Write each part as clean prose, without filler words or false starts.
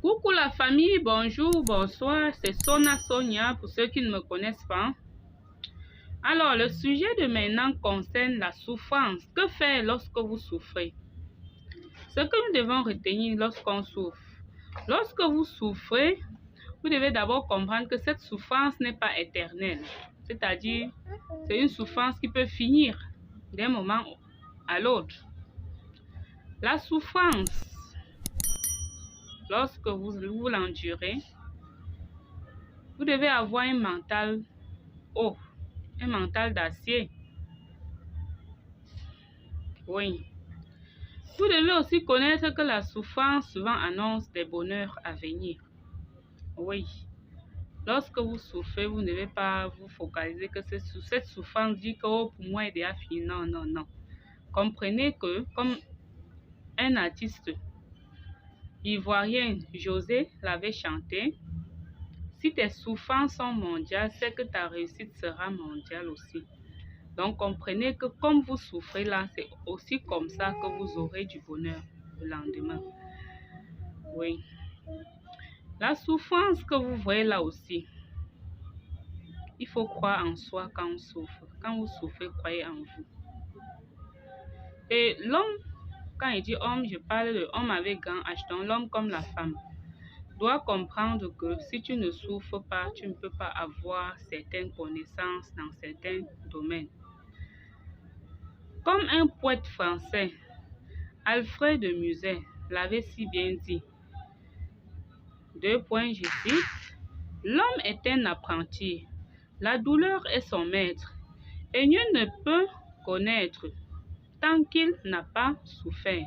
Coucou la famille, bonjour, bonsoir, c'est Sona Sonia pour ceux qui ne me connaissent pas. Alors, le sujet de maintenant concerne la souffrance. Que faire lorsque vous souffrez? Ce que nous devons retenir lorsqu'on souffre. Lorsque vous souffrez, vous devez d'abord comprendre que cette souffrance n'est pas éternelle. C'est-à-dire, c'est une souffrance qui peut finir d'un moment à l'autre. La souffrance, lorsque vous l'endurez, vous devez avoir un mental haut, un mental d'acier. Oui. Vous devez aussi connaître que la souffrance souvent annonce des bonheurs à venir. Oui. Lorsque vous souffrez, vous ne devez pas vous focaliser que cette souffrance dit que oh, pour moi, il est déjà fini. Non, non, non. Comprenez que, comme un artiste ivoirien, José, l'avait chanté, si tes souffrances sont mondiales, c'est que ta réussite sera mondiale aussi. Donc, comprenez que comme vous souffrez là, c'est aussi comme ça que vous aurez du bonheur le lendemain. Oui. La souffrance que vous voyez là aussi, il faut croire en soi quand on souffre. Quand vous souffrez, croyez en vous. Et l'homme, quand il dit homme, je parle de homme avec grand H, donc l'homme comme la femme, doit comprendre que si tu ne souffres pas, tu ne peux pas avoir certaines connaissances dans certains domaines. Comme un poète français, Alfred de Musset, l'avait si bien dit. Je cite, l'homme est un apprenti, la douleur est son maître, et nul ne peut connaître tant qu'il n'a pas souffert.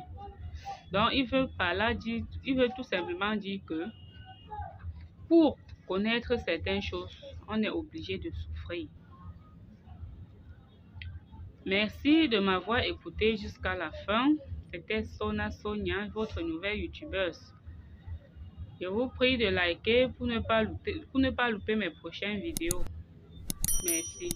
Donc, il veut tout simplement dire que pour connaître certaines choses, on est obligé de souffrir. Merci de m'avoir écouté jusqu'à la fin. C'était Sona Sonia, votre nouvelle youtubeuse. Je vous prie de liker pour ne pas louper mes prochaines vidéos. Merci.